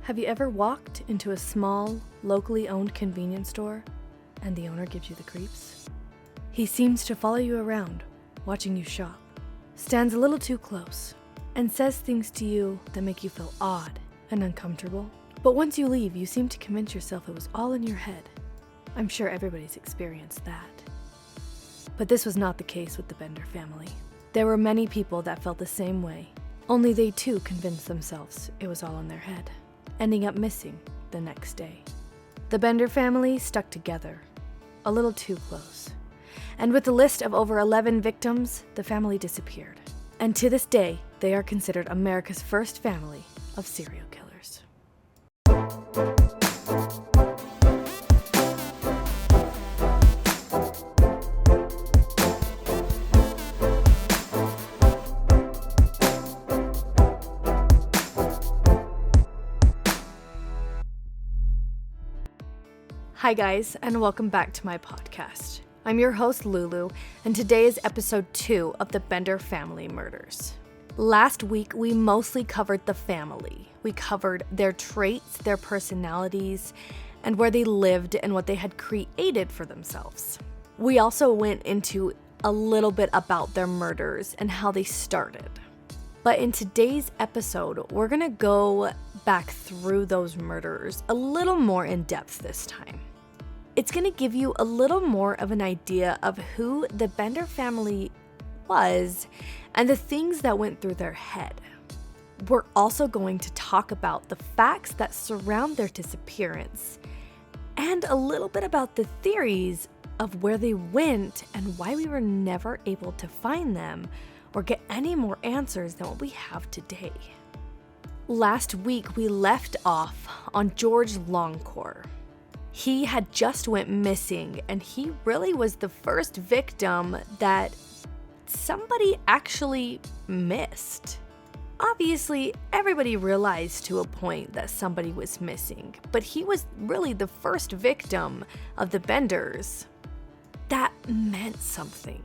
Have you ever walked into a small, locally owned convenience store and the owner gives you the creeps? He seems to follow you around, watching you shop, stands a little too close, and says things to you that make you feel odd and uncomfortable. But once you leave, you seem to convince yourself it was all in your head. I'm sure everybody's experienced that. But this was not the case with the Bender family. There were many people that felt the same way, only they too convinced themselves it was all in their head, ending up missing the next day. The Bender family stuck together, a little too close. And with a list of over 11 victims, the family disappeared. And to this day, they are considered America's first family of serial killers. Hi guys, and welcome back to my podcast. I'm your host Lulu, and today is episode 2 of the Bender family murders. Last week, we mostly covered the family. We covered their traits, their personalities, and where they lived and what they had created for themselves. We also went into a little bit about their murders and how they started. But in today's episode, we're gonna go back through those murders a little more in depth this time. It's going to give you a little more of an idea of who the Bender family was and the things that went through their head. We're also going to talk about the facts that surround their disappearance and a little bit about the theories of where they went and why we were never able to find them or get any more answers than what we have today. Last week, we left off on George Longcore. He had just went missing, and he really was the first victim that somebody actually missed. Obviously, everybody realized to a point that somebody was missing, but he was really the first victim of the Benders. That meant something.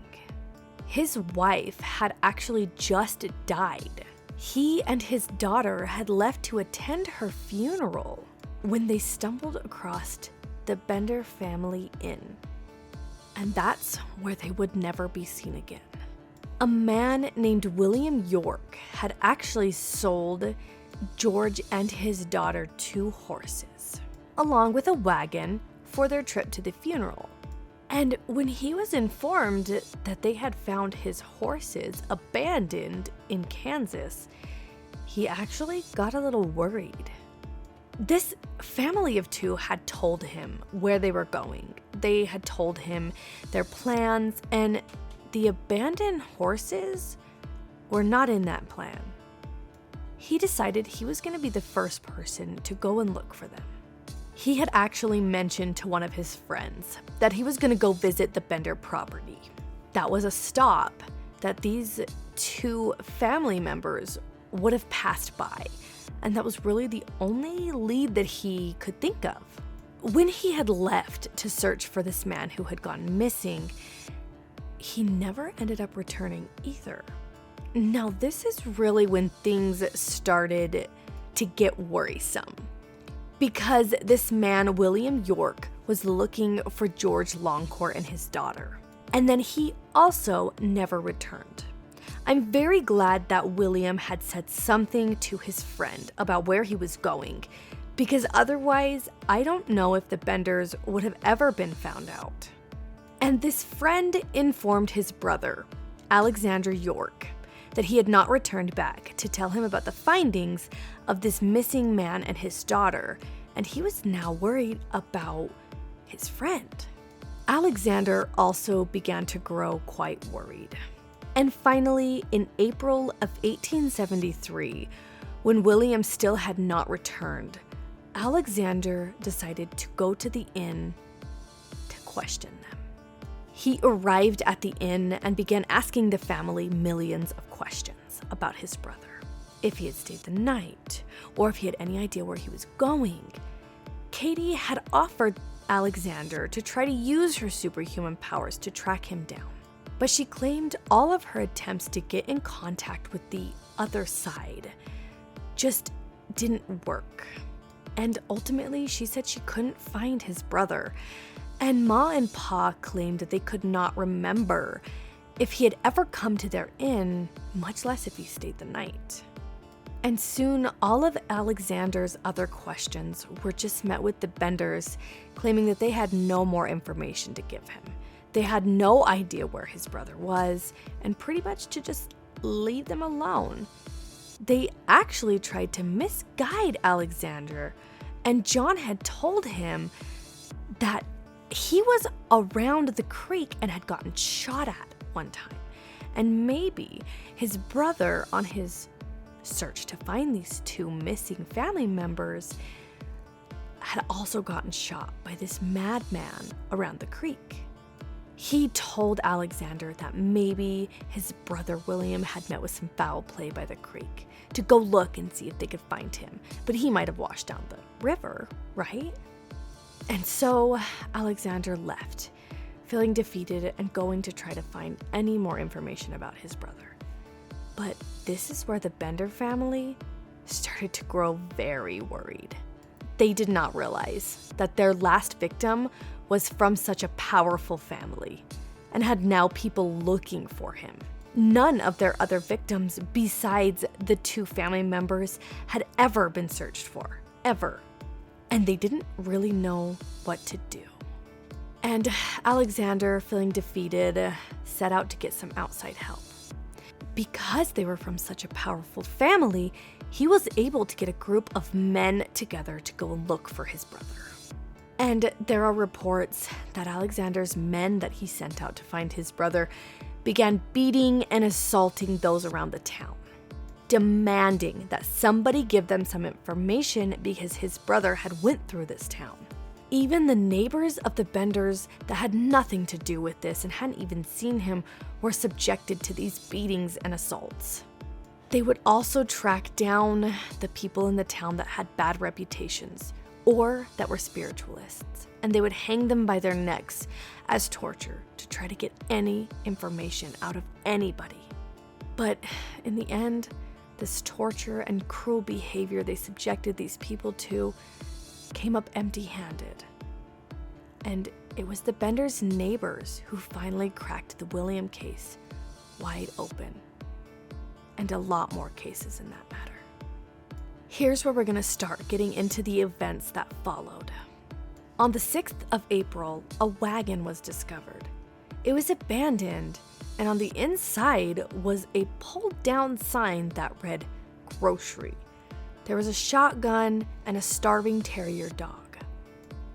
His wife had actually just died. He and his daughter had left to attend her funeral when they stumbled across the Bender family inn. And that's where they would never be seen again. A man named William York had actually sold George and his daughter 2 horses, along with a wagon for their trip to the funeral. And when he was informed that they had found his horses abandoned in Kansas, he actually got a little worried. This family of 2 had told him where they were going. They had told him their plans, and the abandoned horses were not in that plan. He decided he was going to be the first person to go and look for them. He had actually mentioned to one of his friends that he was going to go visit the Bender property. That was a stop that these 2 family members would have passed by. And that was really the only lead that he could think of. When he had left to search for this man who had gone missing, he never ended up returning either. Now, this is really when things started to get worrisome, because this man, William York, was looking for George Longcore and his daughter. And then he also never returned. I'm very glad that William had said something to his friend about where he was going, because otherwise, I don't know if the Benders would have ever been found out. And this friend informed his brother, Alexander York, that he had not returned back to tell him about the findings of this missing man and his daughter, and he was now worried about his friend. Alexander also began to grow quite worried. And finally, in April of 1873, when William still had not returned, Alexander decided to go to the inn to question them. He arrived at the inn and began asking the family millions of questions about his brother, if he had stayed the night, or if he had any idea where he was going. Katie had offered Alexander to try to use her superhuman powers to track him down. But she claimed all of her attempts to get in contact with the other side just didn't work. And ultimately, she said she couldn't find his brother. And Ma and Pa claimed that they could not remember if he had ever come to their inn, much less if he stayed the night. And soon, all of Alexander's other questions were just met with the Benders claiming that they had no more information to give him. They had no idea where his brother was, and pretty much to just leave them alone. They actually tried to misguide Alexander, and John had told him that he was around the creek and had gotten shot at one time. And maybe his brother, on his search to find these two missing family members, had also gotten shot by this madman around the creek. He told Alexander that maybe his brother William had met with some foul play by the creek to go look and see if they could find him, but he might have washed down the river, right? And so Alexander left, feeling defeated and going to try to find any more information about his brother. But this is where the Bender family started to grow very worried. They did not realize that their last victim was from such a powerful family and had now people looking for him. None of their other victims besides the two family members had ever been searched for, ever. And they didn't really know what to do. And Alexander, feeling defeated, set out to get some outside help. Because they were from such a powerful family, he was able to get a group of men together to go and look for his brother. And there are reports that Alexander's men that he sent out to find his brother began beating and assaulting those around the town, demanding that somebody give them some information because his brother had went through this town. Even the neighbors of the Benders that had nothing to do with this and hadn't even seen him were subjected to these beatings and assaults. They would also track down the people in the town that had bad reputations or that were spiritualists, and they would hang them by their necks as torture to try to get any information out of anybody. But in the end, this torture and cruel behavior they subjected these people to came up empty-handed. And it was the Benders' neighbors who finally cracked the William case wide open. And a lot more cases in that matter. Here's where we're going to start getting into the events that followed. On the 6th of April, a wagon was discovered. It was abandoned, and on the inside was a pulled-down sign that read, "Grocery." There was a shotgun and a starving terrier dog.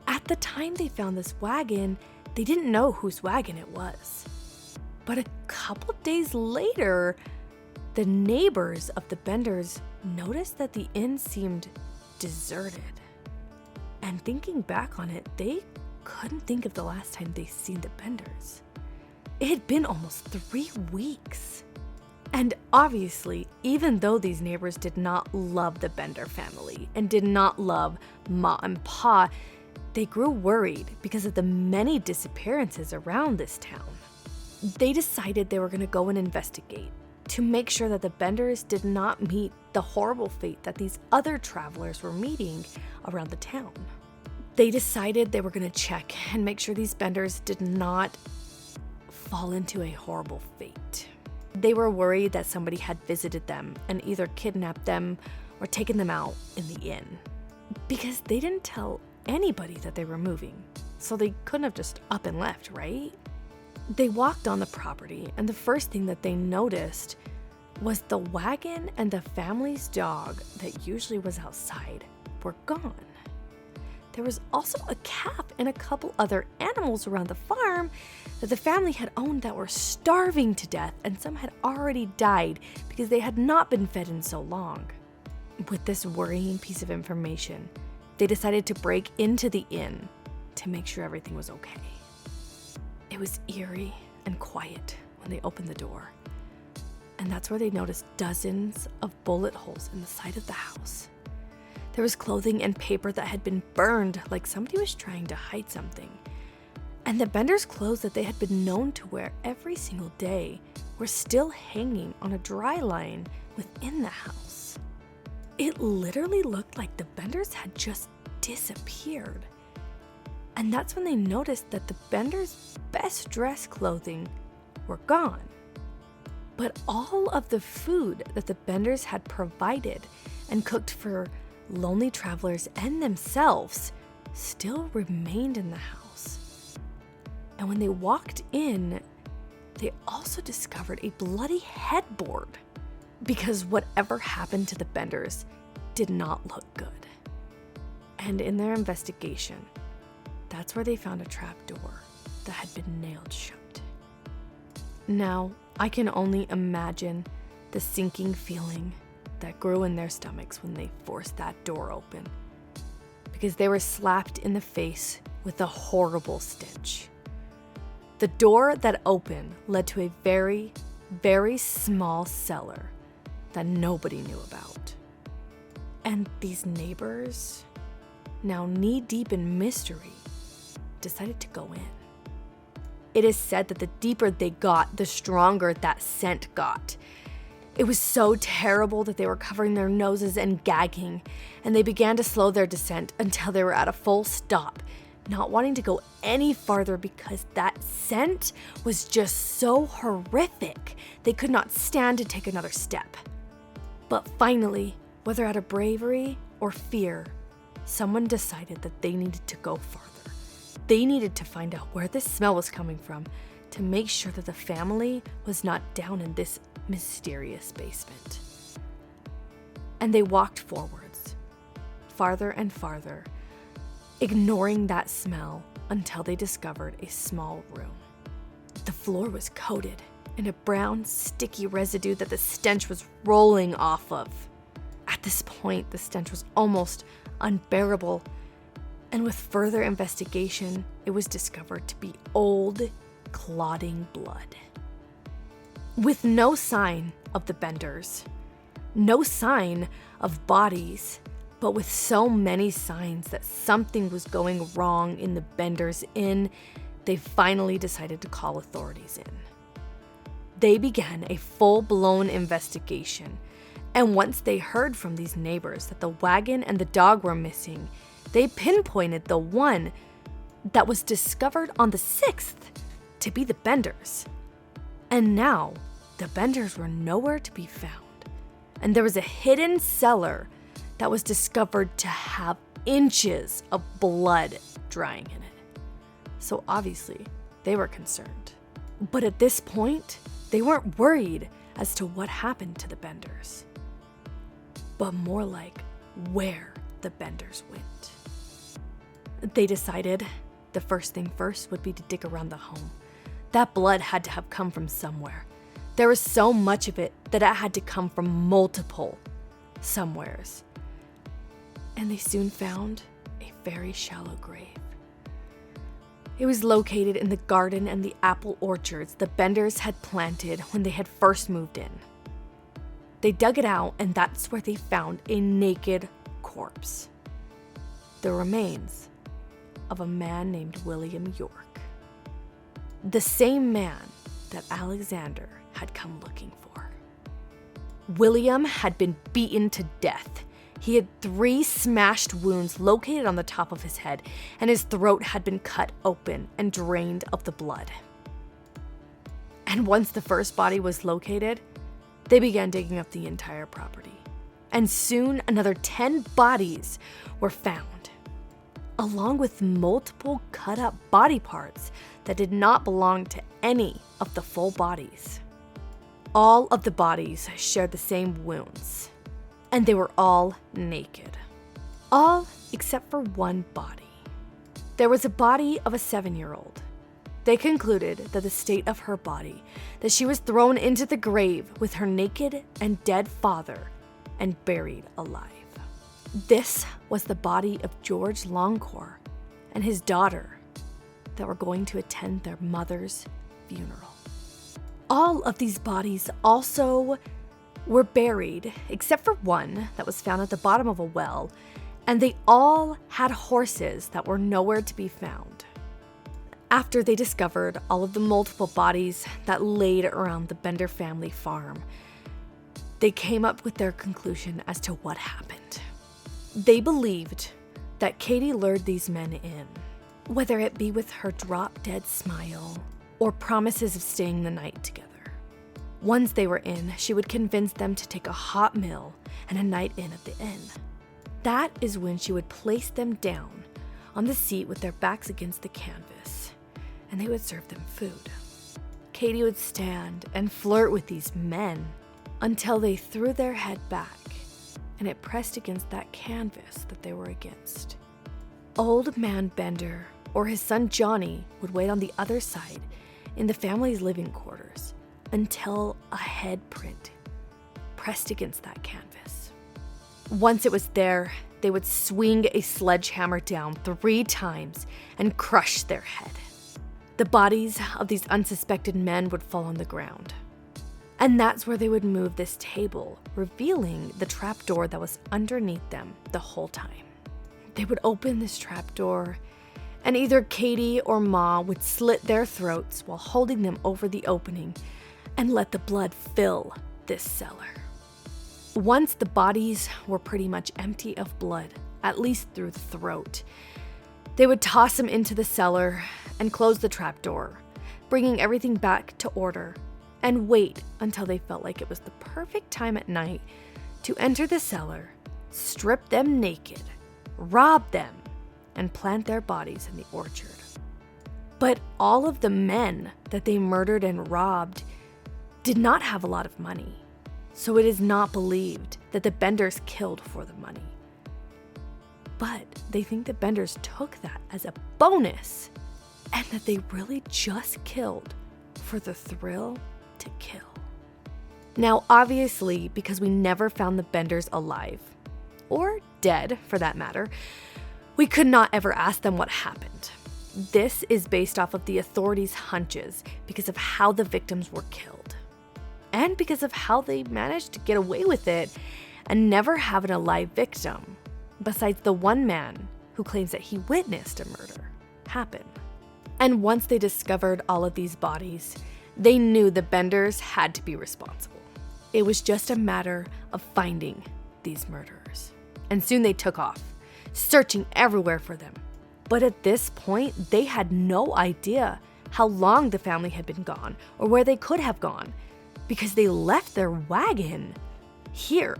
At the time they found this wagon, they didn't know whose wagon it was. But a couple days later, the neighbors of the Benders noticed that the inn seemed deserted. And thinking back on it, they couldn't think of the last time they seen the Benders. It had been almost 3 weeks. And obviously, even though these neighbors did not love the Bender family and did not love Ma and Pa, they grew worried because of the many disappearances around this town. They decided they were going to go and investigate to make sure that the Benders did not meet the horrible fate that these other travelers were meeting around the town. They decided they were going to check and make sure these Benders did not fall into a horrible fate. They were worried that somebody had visited them and either kidnapped them or taken them out in the inn, because they didn't tell anybody that they were moving, so they couldn't have just up and left, right? They walked on the property, and the first thing that they noticed was the wagon and the family's dog that usually was outside were gone. There was also a calf and a couple other animals around the farm that the family had owned that were starving to death, and some had already died because they had not been fed in so long. With this worrying piece of information, they decided to break into the inn to make sure everything was okay. It was eerie and quiet when they opened the door, and that's where they noticed dozens of bullet holes in the side of the house. There was clothing and paper that had been burned, like somebody was trying to hide something. And the Benders' clothes that they had been known to wear every single day were still hanging on a dry line within the house. It literally looked like the Benders had just disappeared. And that's when they noticed that the Benders' best dress clothing were gone. But all of the food that the Benders had provided and cooked for lonely travelers and themselves still remained in the house. And when they walked in, they also discovered a bloody headboard because whatever happened to the Benders did not look good. And in their investigation, that's where they found a trap door that had been nailed shut. Now, I can only imagine the sinking feeling that grew in their stomachs when they forced that door open, because they were slapped in the face with a horrible stench. The door that opened led to a very, very small cellar that nobody knew about. And these neighbors, now knee-deep in mystery, decided to go in. It is said that the deeper they got, the stronger that scent got. It was so terrible that they were covering their noses and gagging, and they began to slow their descent until they were at a full stop, not wanting to go any farther because that scent was just so horrific. They could not stand to take another step. But finally, whether out of bravery or fear, someone decided that they needed to go farther. They needed to find out where this smell was coming from to make sure that the family was not down in this mysterious basement. And they walked forwards, farther and farther, ignoring that smell until they discovered a small room. The floor was coated in a brown, sticky residue that the stench was rolling off of. At this point, the stench was almost unbearable, and with further investigation, it was discovered to be old, clotting blood. With no sign of the Benders, no sign of bodies, but with so many signs that something was going wrong in the Benders Inn, they finally decided to call authorities in. They began a full-blown investigation, and once they heard from these neighbors that the wagon and the dog were missing, they pinpointed the one that was discovered on the 6th to be the Benders. And now, the Benders were nowhere to be found, and there was a hidden cellar that was discovered to have inches of blood drying in it. So obviously, they were concerned. But at this point, they weren't worried as to what happened to the Benders, but more like where the Benders went. They decided the first thing first would be to dig around the home. That blood had to have come from somewhere. There was so much of it that it had to come from multiple somewheres. And they soon found a very shallow grave. It was located in the garden and the apple orchards the Benders had planted when they had first moved in. They dug it out, and that's where they found a naked corpse. The remains of a man named William York. The same man that Alexander had come looking for. William had been beaten to death. He had 3 smashed wounds located on the top of his head, and his throat had been cut open and drained of the blood. And once the first body was located, they began digging up the entire property. And soon another 10 bodies were found, along with multiple cut up body parts that did not belong to any of the full bodies. All of the bodies shared the same wounds, and they were all naked. All except for one body. There was a body of a 7-year-old. They concluded that the state of her body, that she was thrown into the grave with her naked and dead father and buried alive. This was the body of George Longcore and his daughter that were going to attend their mother's funeral. All of these bodies also were buried, except for one that was found at the bottom of a well, and they all had horses that were nowhere to be found. After they discovered all of the multiple bodies that laid around the Bender family farm, they came up with their conclusion as to what happened. They believed that Katie lured these men in, whether it be with her drop-dead smile or promises of staying the night together. Once they were in, she would convince them to take a hot meal and a night in at the inn. That is when she would place them down on the seat with their backs against the canvas, and they would serve them food. Katie would stand and flirt with these men until they threw their head back and it pressed against that canvas that they were against. Old Man Bender or his son Johnny would wait on the other side in the family's living quarters until a head print pressed against that canvas. Once it was there, they would swing a sledgehammer down 3 times and crush their head. The bodies of these unsuspected men would fall on the ground. And that's where they would move this table, revealing the trapdoor that was underneath them the whole time. They would open this trapdoor, and either Katie or Ma would slit their throats while holding them over the opening and let the blood fill this cellar. Once the bodies were pretty much empty of blood, at least through the throat, they would toss them into the cellar and close the trapdoor, bringing everything back to order, and wait until they felt like it was the perfect time at night to enter the cellar, strip them naked, rob them, and plant their bodies in the orchard. But all of the men that they murdered and robbed did not have a lot of money, so it is not believed that the Benders killed for the money. But they think the Benders took that as a bonus and that they really just killed for the thrill to kill. Now, obviously, because we never found the Benders alive, or dead for that matter, we could not ever ask them what happened. This is based off of the authorities' hunches because of how the victims were killed, and because of how they managed to get away with it and never have an alive victim, besides the one man who claims that he witnessed a murder happen. And once they discovered all of these bodies, they knew the Benders had to be responsible. It was just a matter of finding these murderers. And soon they took off, searching everywhere for them. But at this point, they had no idea how long the family had been gone or where they could have gone, because they left their wagon here.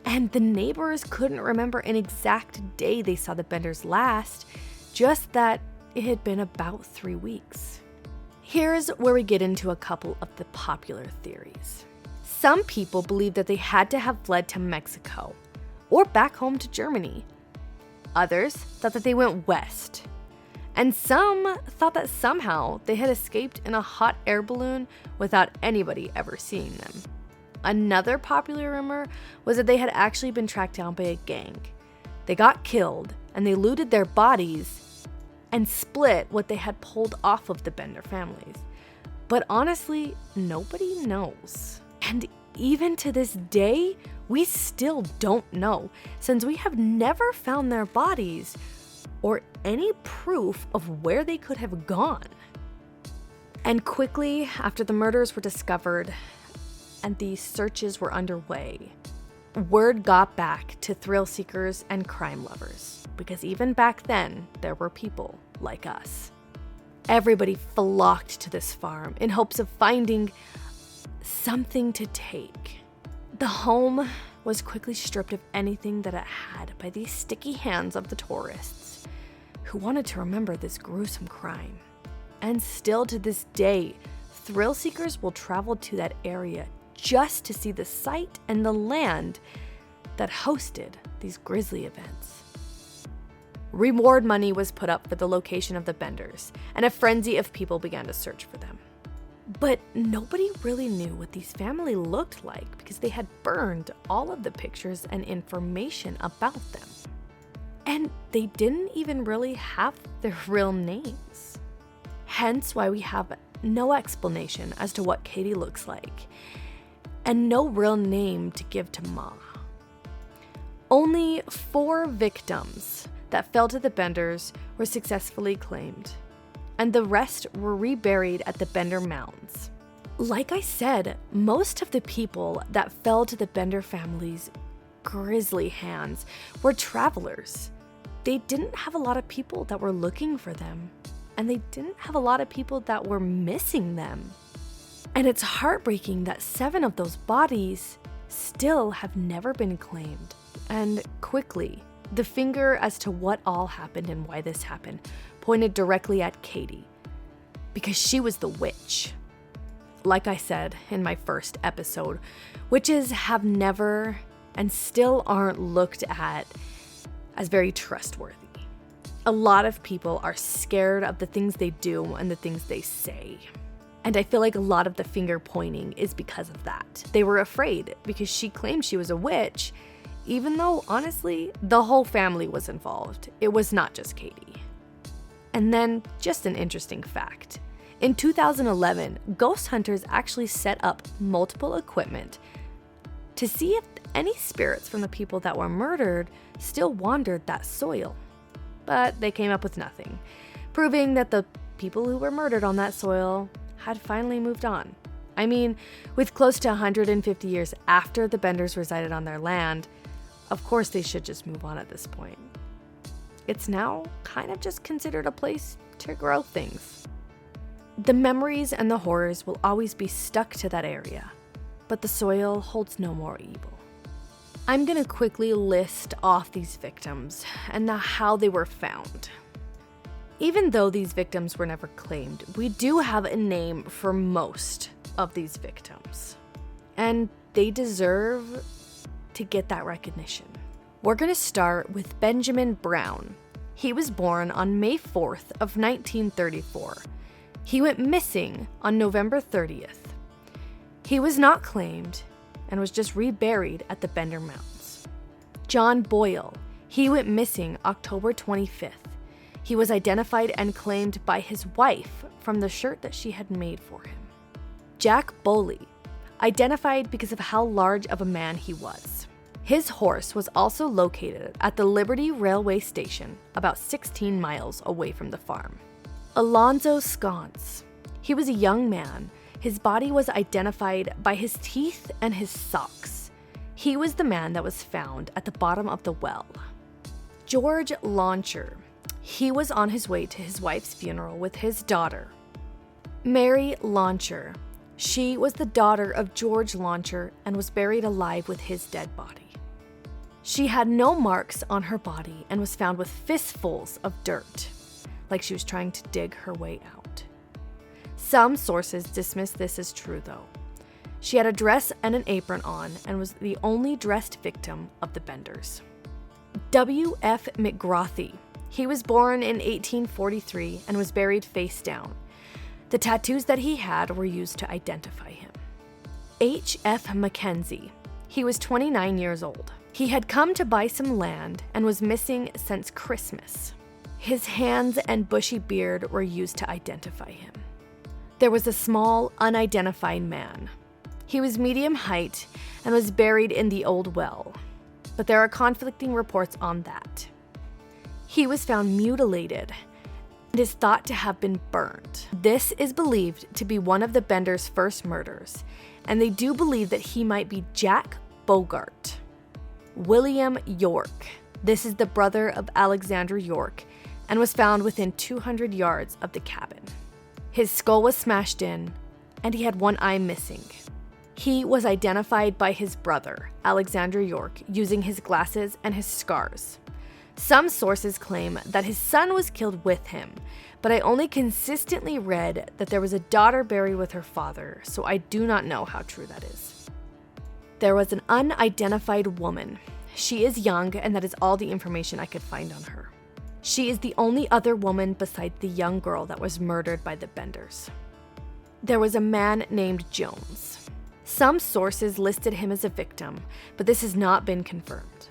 And the neighbors couldn't remember an exact day they saw the Benders last, just that it had been about 3 weeks. Here's where we get into a couple of the popular theories. Some people believe that they had to have fled to Mexico or back home to Germany. Others thought that they went west. And some thought that somehow they had escaped in a hot air balloon without anybody ever seeing them. Another popular rumor was that they had actually been tracked down by a gang. They got killed and they looted their bodies and split what they had pulled off of the Bender families. But honestly, nobody knows. And even to this day, we still don't know, since we have never found their bodies or any proof of where they could have gone. And quickly after the murders were discovered and the searches were underway, word got back to thrill seekers and crime lovers, because even back then, there were people like us. Everybody flocked to this farm in hopes of finding something to take. The home was quickly stripped of anything that it had by these sticky hands of the tourists who wanted to remember this gruesome crime. And still to this day, thrill seekers will travel to that area just to see the site and the land that hosted these grisly events. Reward money was put up for the location of the Benders, and a frenzy of people began to search for them. But nobody really knew what these families looked like because they had burned all of the pictures and information about them. And they didn't even really have their real names. Hence why we have no explanation as to what Katie looks like, and no real name to give to Ma. Only 4 victims that fell to the Benders were successfully claimed, and the rest were reburied at the Bender Mounds. Like I said, most of the people that fell to the Bender family's grisly hands were travelers. They didn't have a lot of people that were looking for them, and they didn't have a lot of people that were missing them. And it's heartbreaking that 7 of those bodies still have never been claimed. And quickly, the finger as to what all happened and why this happened pointed directly at Katie, because she was the witch. Like I said in my first episode, witches have never and still aren't looked at as very trustworthy. A lot of people are scared of the things they do and the things they say. And I feel like a lot of the finger pointing is because of that. They were afraid because she claimed she was a witch, even though honestly, the whole family was involved. It was not just Katie. And then, just an interesting fact. In 2011, ghost hunters actually set up multiple equipment to see if any spirits from the people that were murdered still wandered that soil. But they came up with nothing, proving that the people who were murdered on that soil had finally moved on. I mean, with close to 150 years after the Benders resided on their land, of course they should just move on at this point. It's now kind of just considered a place to grow things. The memories and the horrors will always be stuck to that area, but the soil holds no more evil. I'm gonna quickly list off these victims and how they were found. Even though these victims were never claimed, we do have a name for most of these victims, and they deserve to get that recognition. We're gonna start with Benjamin Brown. He was born on May 4th of 1934. He went missing on November 30th. He was not claimed and was just reburied at the Bender Mounds. John Boyle. He went missing October 25th. He was identified and claimed by his wife from the shirt that she had made for him. Jack Boley. Identified because of how large of a man he was. His horse was also located at the Liberty Railway Station, about 16 miles away from the farm. Alonzo Sconce. He was a young man. His body was identified by his teeth and his socks. He was the man that was found at the bottom of the well. George Launcher. He was on his way to his wife's funeral with his daughter. Mary Launcher. She was the daughter of George Launcher and was buried alive with his dead body. She had no marks on her body and was found with fistfuls of dirt, like she was trying to dig her way out. Some sources dismiss this as true, though. She had a dress and an apron on and was the only dressed victim of the Benders. W.F. McGrothy. He was born in 1843 and was buried face down. The tattoos that he had were used to identify him. H.F. Mackenzie. He was 29 years old. He had come to buy some land and was missing since Christmas. His hands and bushy beard were used to identify him. There was a small, unidentified man. He was medium height and was buried in the old well, but there are conflicting reports on that. He was found mutilated and is thought to have been burned. This is believed to be one of the Benders' first murders, and they do believe that he might be Jack Bogart. William York. This is the brother of Alexander York and was found within 200 yards of the cabin. His skull was smashed in, and he had one eye missing. He was identified by his brother, Alexander York, using his glasses and his scars. Some sources claim that his son was killed with him, but I only consistently read that there was a daughter buried with her father, so I do not know how true that is. There was an unidentified woman. She is young, and that is all the information I could find on her. She is the only other woman besides the young girl that was murdered by the Benders. There was a man named Jones. Some sources listed him as a victim, but this has not been confirmed.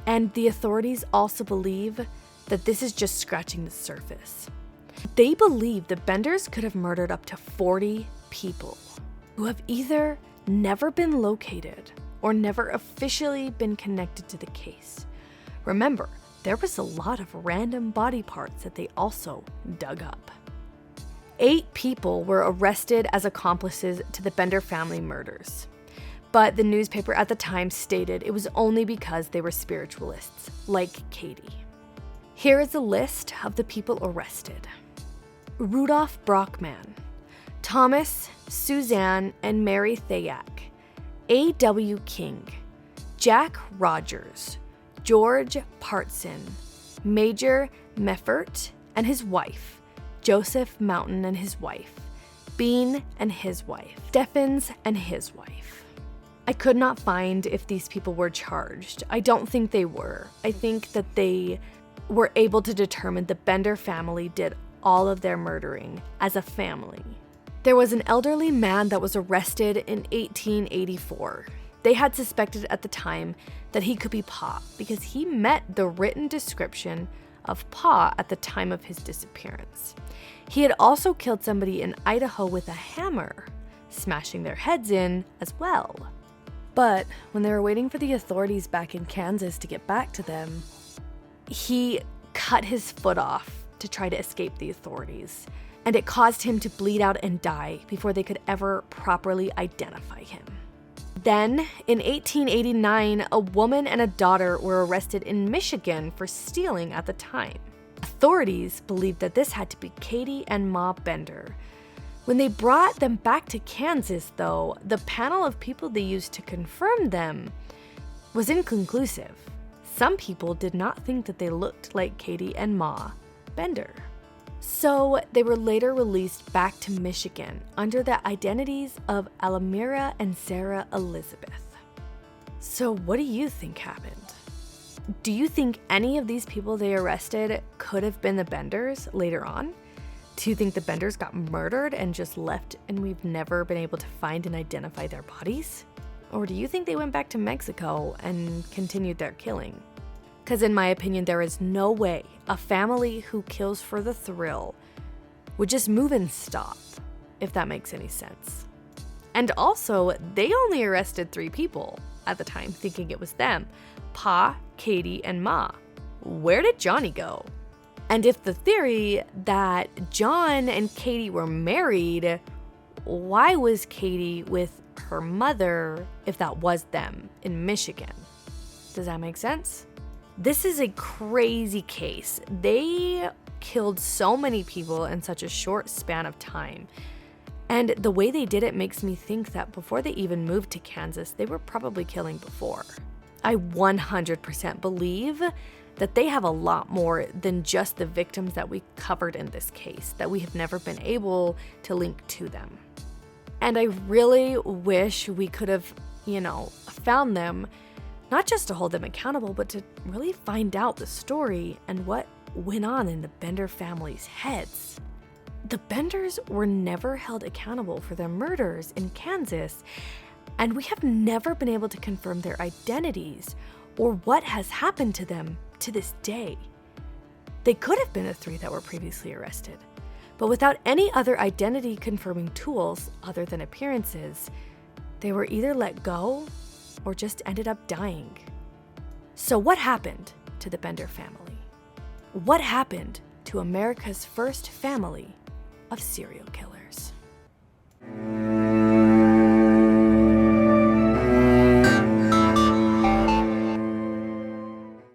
And the authorities also believe that this is just scratching the surface. They believe the Benders could have murdered up to 40 people who have either never been located or never officially been connected to the case. Remember, there was a lot of random body parts that they also dug up. 8 people were arrested as accomplices to the Bender family murders. But the newspaper at the time stated it was only because they were spiritualists, like Katie. Here is a list of the people arrested. Rudolph Brockman, Thomas, Suzanne, and Mary Thayak, A.W. King, Jack Rogers, George Partson, Major Meffert and his wife, Joseph Mountain and his wife, Bean and his wife, Steffens and his wife. I could not find if these people were charged. I don't think they were. I think that they were able to determine the Bender family did all of their murdering as a family. There was an elderly man that was arrested in 1884. They had suspected at the time that he could be Pa because he met the written description of Pa at the time of his disappearance. He had also killed somebody in Idaho with a hammer, smashing their heads in as well. But when they were waiting for the authorities back in Kansas to get back to them, he cut his foot off to try to escape the authorities, and it caused him to bleed out and die before they could ever properly identify him. Then, in 1889, a woman and a daughter were arrested in Michigan for stealing at the time. Authorities believed that this had to be Katie and Ma Bender. When they brought them back to Kansas, though, the panel of people they used to confirm them was inconclusive. Some people did not think that they looked like Katie and Ma Bender. So they were later released back to Michigan under the identities of Alamira and Sarah Elizabeth. So what do you think happened? Do you think any of these people they arrested could have been the Benders later on? Do you think the Benders got murdered and just left and we've never been able to find and identify their bodies? Or do you think they went back to Mexico and continued their killing? Because in my opinion, there is no way a family who kills for the thrill would just move and stop, if that makes any sense. And also, they only arrested 3 people at the time, thinking it was them: Pa, Katie, and Ma. Where did Johnny go? And if the theory that John and Katie were married, why was Katie with her mother if that was them in Michigan? Does that make sense? This is a crazy case. They killed so many people in such a short span of time. And the way they did it makes me think that before they even moved to Kansas, they were probably killing before. I 100% believe that they have a lot more than just the victims that we covered in this case, that we have never been able to link to them. And I really wish we could have, found them, not just to hold them accountable, but to really find out the story and what went on in the Bender family's heads. The Benders were never held accountable for their murders in Kansas, and we have never been able to confirm their identities or what has happened to them to this day. They could have been the 3 that were previously arrested, but without any other identity confirming tools other than appearances, they were either let go or just ended up dying. So what happened to the Bender family? What happened to America's first family of serial killers?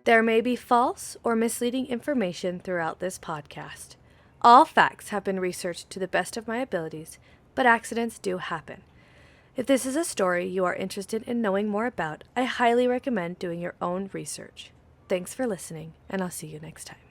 There may be false or misleading information throughout this podcast. All facts have been researched to the best of my abilities, but accidents do happen. If this is a story you are interested in knowing more about, I highly recommend doing your own research. Thanks for listening, and I'll see you next time.